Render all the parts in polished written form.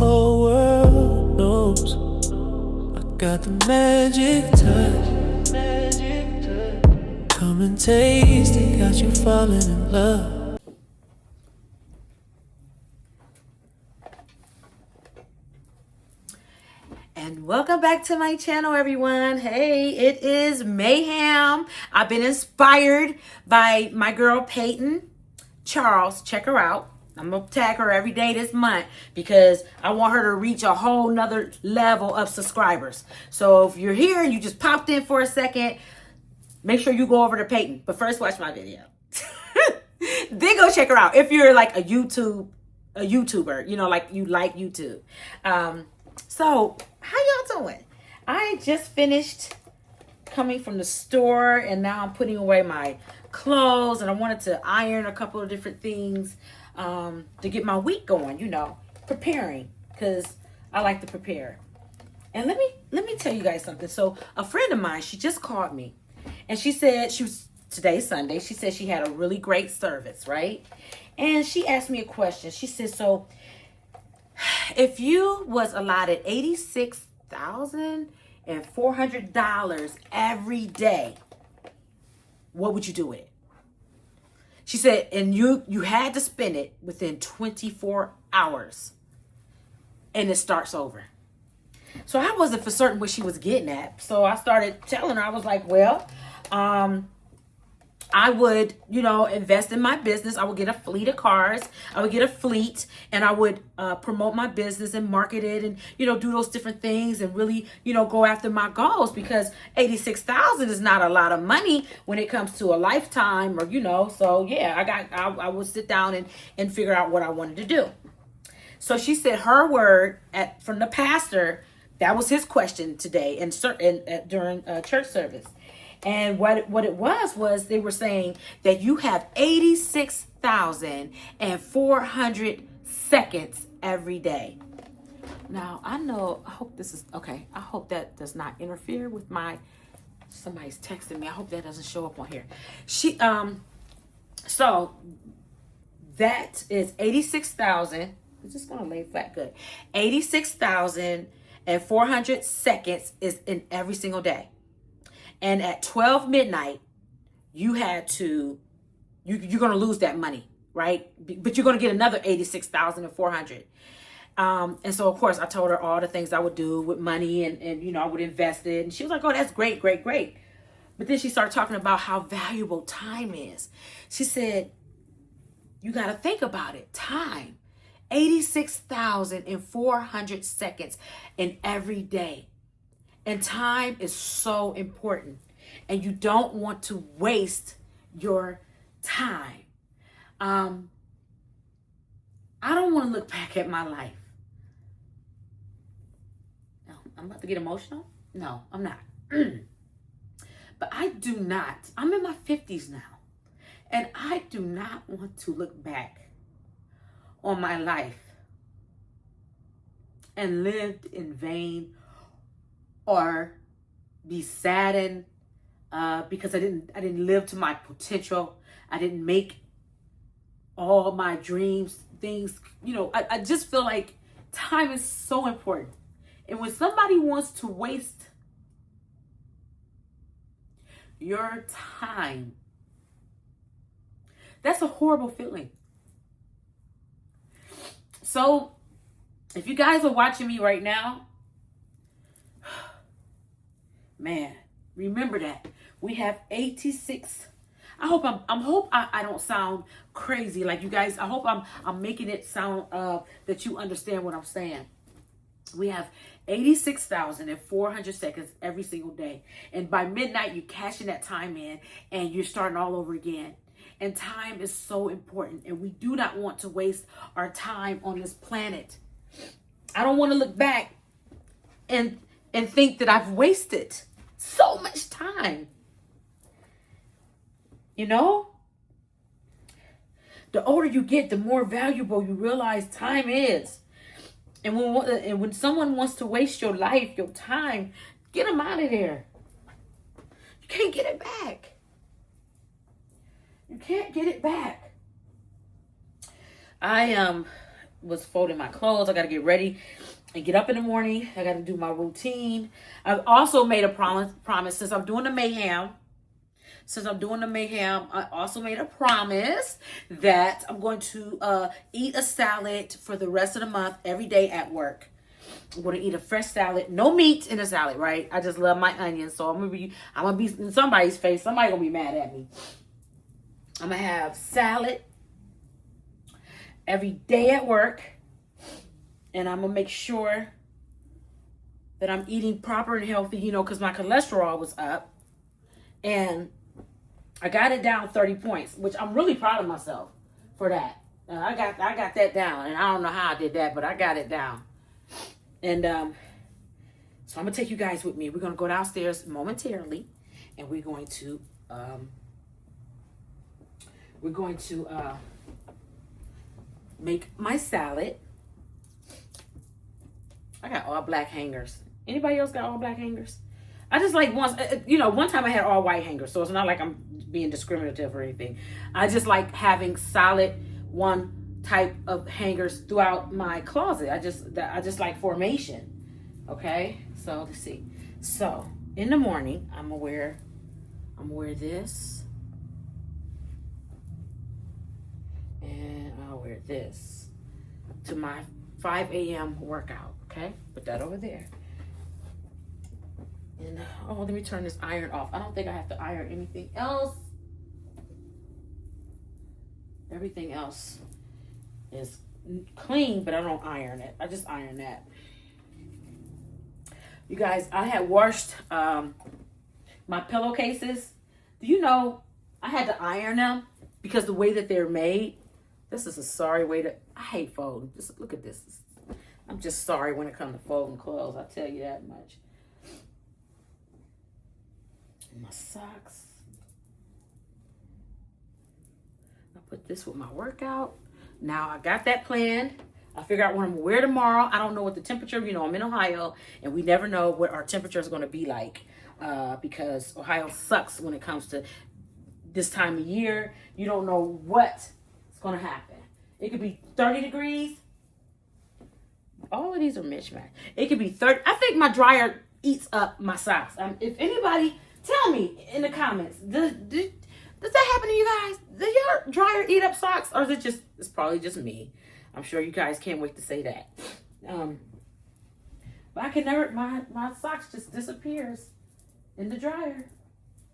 whole world knows I got the magic touch. Come and taste it, got you falling in love. And welcome back to my channel, everyone. Hey, it is Mayhem. I've been inspired by my girl Peyton Charles. Check her out. I'm gonna tag her every day this month because I want her to reach a whole nother level of subscribers. So if you're here and you just popped in for a second, make sure you go over to Peyton. But first, watch my video. Then go check her out. If you're like a YouTuber, you know, like you like YouTube. So how y'all doing? I just finished coming from the store and now I'm putting away my clothes, and I wanted to iron a couple of different things to get my week going, you know, preparing, because I like to prepare. And let me tell you guys something. So a friend of mine, she just called me and she said today's Sunday. She said she had a really great service, right? And she asked me a question. She said, so if you was allotted $86,400 every day, what would you do with it? She said, and you had to spend it within 24 hours and it starts over. So I wasn't for certain what she was getting at. So I started telling her, I was like, well, I would, you know, invest in my business. I would get a fleet of cars. I would get a fleet and I would promote my business and market it and, you know, do those different things and really, you know, go after my goals, because $86,000 is not a lot of money when it comes to a lifetime, or, you know, so yeah, I would sit down and figure out what I wanted to do. So she said her word from the pastor, that was his question today during church service. And what it was they were saying that you have 86,400 seconds every day. Now, I hope this is okay. I hope that does not interfere with somebody's texting me. I hope that doesn't show up on here. So that is 86,000. It's just going to lay flat good. 86,400 seconds is in every single day. And at 12 midnight, you're going to lose that money, right? But you're going to get another 86,400. And so, of course, I told her all the things I would do with money and, you know, I would invest it. And she was like, oh, that's great, great, great. But then she started talking about how valuable time is. She said, you got to think about it. Time, 86,400 seconds in every day. And time is so important. And you don't want to waste your time. I don't want to look back at my life. No, I'm about to get emotional. No, I'm not. But I do not. I'm in my 50s now. And I do not want to look back on my life and lived in vain, or be saddened because I didn't live to my potential. I didn't make all my dreams, things, you know. I just feel like time is so important. And when somebody wants to waste your time, that's a horrible feeling. So if you guys are watching me right now, man, remember that we have 86. I hope I don't sound crazy like you guys. I hope I'm making it sound that you understand what I'm saying. We have 86,400 seconds every single day, and by midnight you're cashing that time in and you're starting all over again. And time is so important, and we do not want to waste our time on this planet. I don't want to look back and think that I've wasted so much time. You know? The older you get, the more valuable you realize time is. And when someone wants to waste your life, your time, get them out of there. You can't get it back. You can't get it back. was folding my clothes. I got to get ready and get up in the morning. I got to do my routine. I've also made a promise since I'm doing the mayhem. I also made a promise that I'm going to eat a salad for the rest of the month every day at work. I'm going to eat a fresh salad. No meat in the salad, right? I just love my onions. So I'm gonna be in somebody's face. Somebody's going to be mad at me. I'm going to have salad every day at work. And I'm going to make sure that I'm eating proper and healthy, you know, because my cholesterol was up. And I got it down 30 points, which I'm really proud of myself for that. I got that down, and I don't know how I did that, but I got it down. And so I'm gonna take you guys with me. We're gonna go downstairs momentarily, and we're going to make my salad. I got all black hangers. Anybody else got all black hangers? I just like one time I had all white hangers, so it's not like I'm being discriminative or anything. I just like having solid one type of hangers throughout my closet. I just like formation. Okay, so let's see. So in the morning, I'm gonna wear this, and I'll wear this to my 5 a.m. workout. Okay, put that over there. And let me turn this iron off. I don't think I have to iron anything else. Everything else is clean, but I don't iron it. I just iron that. You guys, I had washed my pillowcases. Do you know I had to iron them because the way that they're made? This is a sorry way to. I hate folding. Just look at this. I'm just sorry when it comes to folding clothes. I'll tell you that much. My socks. I put this with my workout. Now I got that planned. I figure out what I'm gonna wear tomorrow. I don't know what the temperature, I'm in Ohio and we never know what our temperature is gonna be like because Ohio sucks when it comes to this time of year. You don't know what's gonna happen. It could be 30 degrees. All of these are mismatched. It could be 30. I think my dryer eats up my socks. If anybody, tell me in the comments, does that happen to you guys? Does your dryer eat up socks, or is it's probably just me? I'm sure you guys can't wait to say that. But I can never, my socks just disappears in the dryer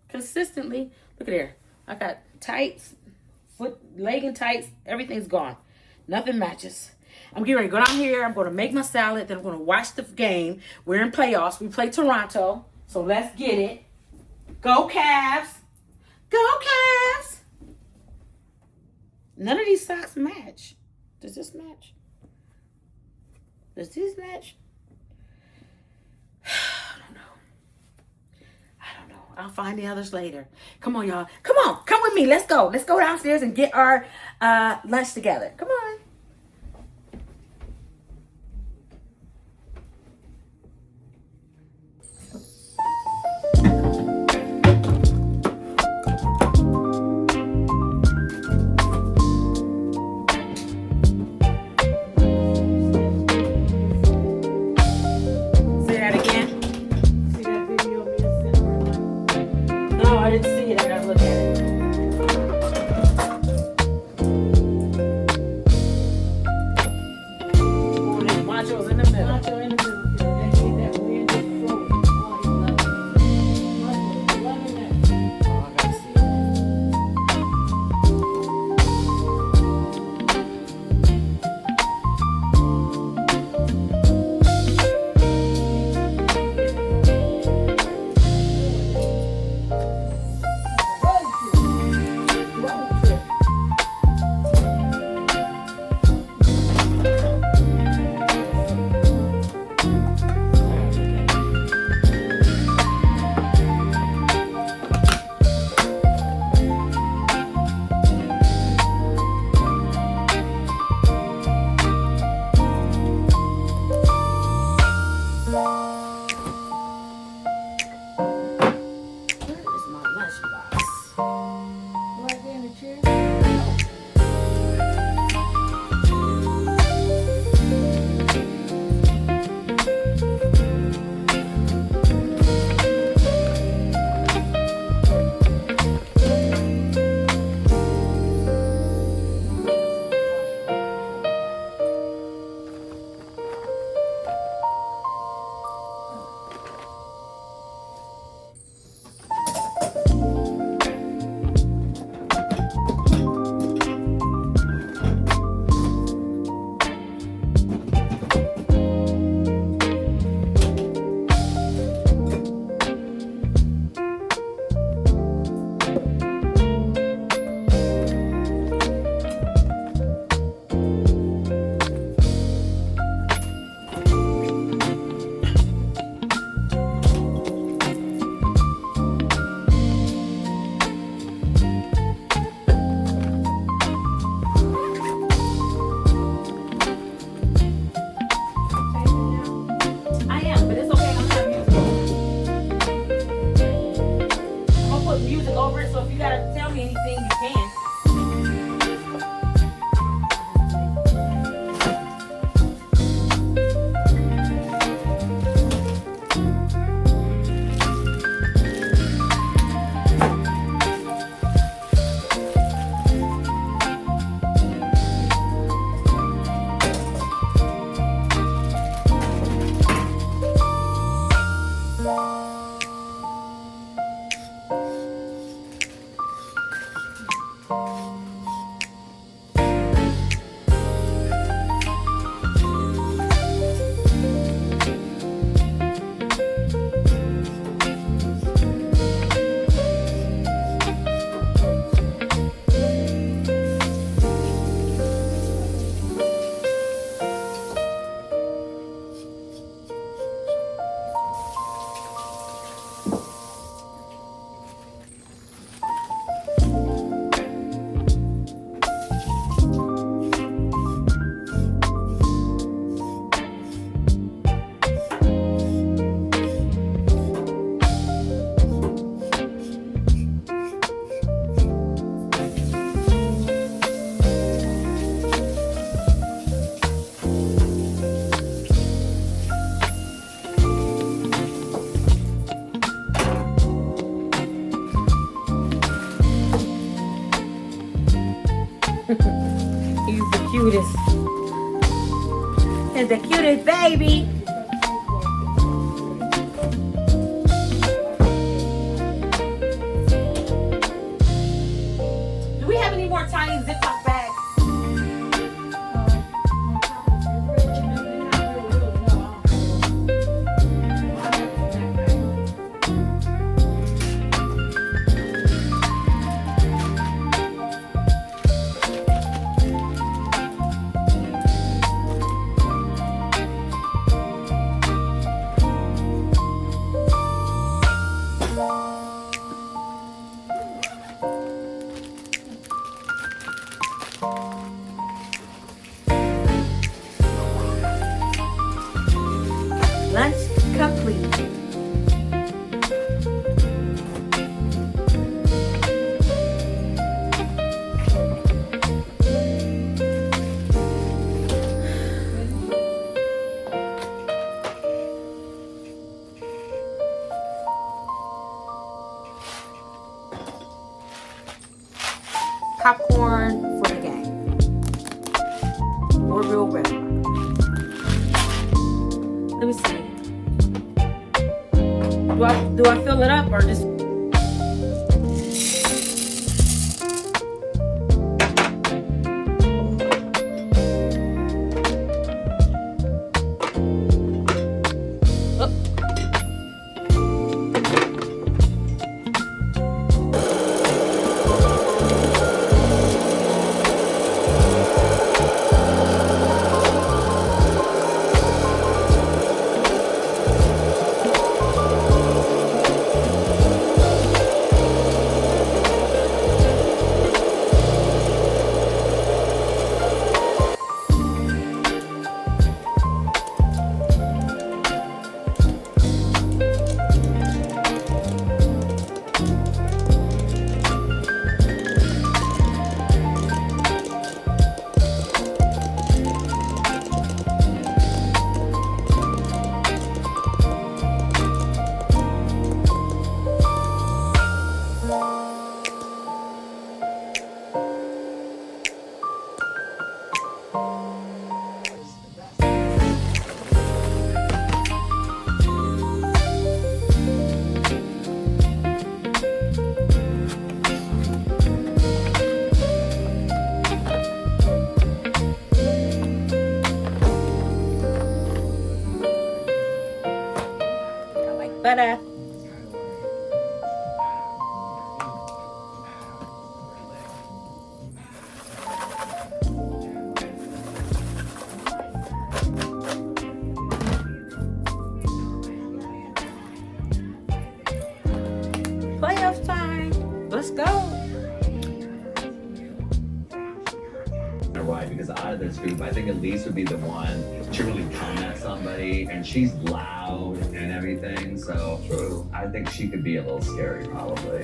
consistently. Look at there. I got tights, legging tights, everything's gone. Nothing matches. I'm getting ready to go down here. I'm going to make my salad. Then I'm going to watch the game. We're in playoffs. We play Toronto. So let's get it. Go Cavs. Go Cavs. None of these socks match. Does this match? Does this match? I don't know. I'll find the others later. Come on, y'all. Come on. Come with me. Let's go. Let's go downstairs and get our lunch together. Come on. I didn't see it. I gotta look at it. cutest. He's the cutest baby. Do we have any more tiny Ziploc bags? Lunch complete. Popcorn for the gang. Or real red. Let me see. Do I fill it up or just? Butter. Playoff time. Let's go. Why? Because out of this group, I think Elise would be the one to really come at somebody, and she's loud and everything. So I think she could be a little scary, probably.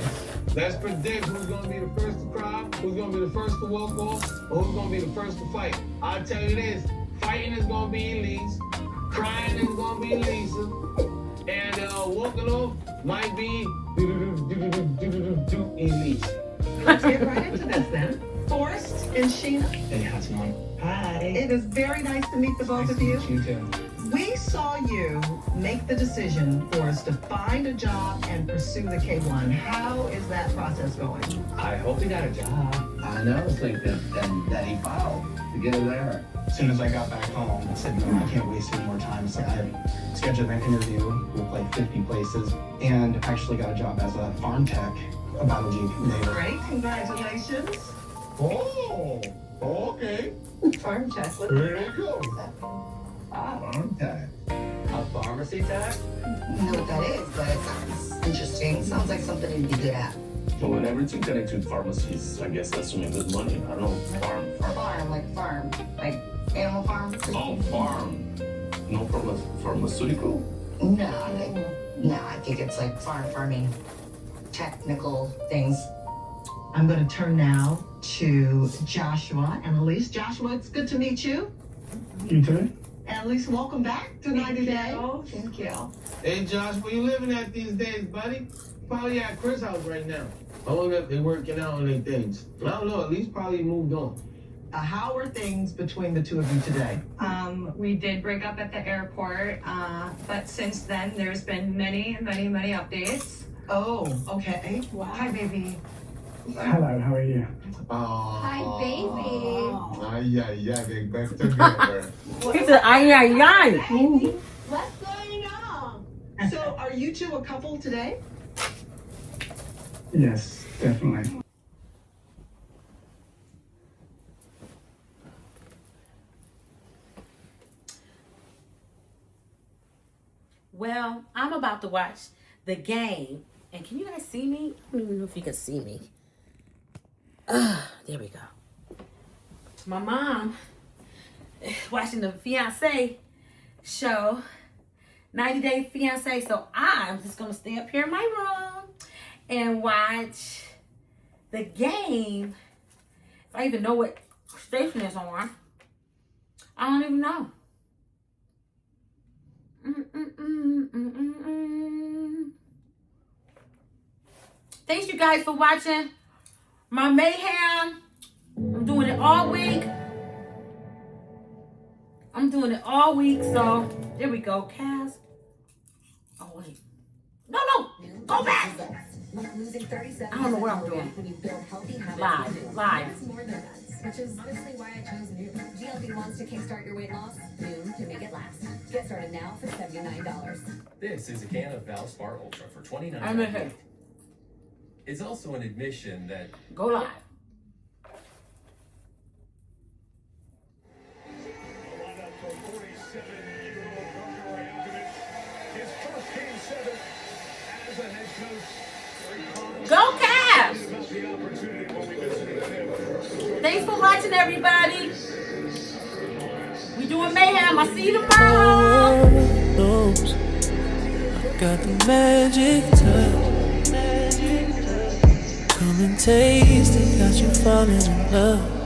Let's predict who's gonna be the first to cry, who's gonna be the first to walk off, or who's gonna be the first to fight. I'll tell you this: fighting is gonna be Elise, crying is gonna be Lisa, and walking off might be Elise. Let's get right into this then. Forrest and Sheena. Hey, how's it going? Hi. It is very nice to meet the both of you. You too. We saw you make the decision for us to find a job and pursue the K1. How is that process going? I hope he got a job. I know, it's like that he filed to get her there. As soon as I got back home, I said, no, I can't waste any more time. So I scheduled an interview with like 50 places and actually got a job as a farm tech about a week later. Great, congratulations. Oh, okay. Farm tech. There you go. Farm tech. A pharmacy tech? I don't know what that is, but it sounds interesting. Sounds like something you'd be good at. So when everything connected with pharmacies, I guess that's when good money. I don't know, farm. Like animal farm. Oh, farm. No pharmaceutical? No, I think it's like farming, technical things. I'm going to turn now to Joshua and Elise. Joshua, it's good to meet you. You too? And Elise, welcome back to 90 Day. Thank you. Hey, Josh, where you living at these days, buddy? Probably at Chris' house right now. I wonder if they're working out on their things. I don't know, at least probably moved on. How are things between the two of you today? We did break up at the airport, but since then there's been many updates. Oh, okay. Hi, baby. Hello, how are you? Hi, baby. Yeah, get back together. He said, ay, ay, ay. What's going on? So, are you two a couple today? Yes, definitely. Well, I'm about to watch the game. And can you guys see me? I don't even know if you can see me. There we go. My mom is watching the Fiancé show, 90 Day Fiancé. So I'm just going to stay up here in my room and watch the game. If I even know what station it's on, I don't even know. Thanks you guys for watching my mayhem. I'm doing it all week. So there we go, Cass. Oh wait. No, go back. I don't know what I'm doing. Live. Which is honestly why I chose Noom. GLP-1s to kickstart your weight loss. Noom to make it last. Get started now for $79. This is a can of Valspar Ultra for $29. I'm in here. It's also an admission that Go live. Go Cavs! Thanks for watching, everybody. We doing mayhem. I'll see you tomorrow. Knows I got the magic touch. Come and taste it, got you falling in love.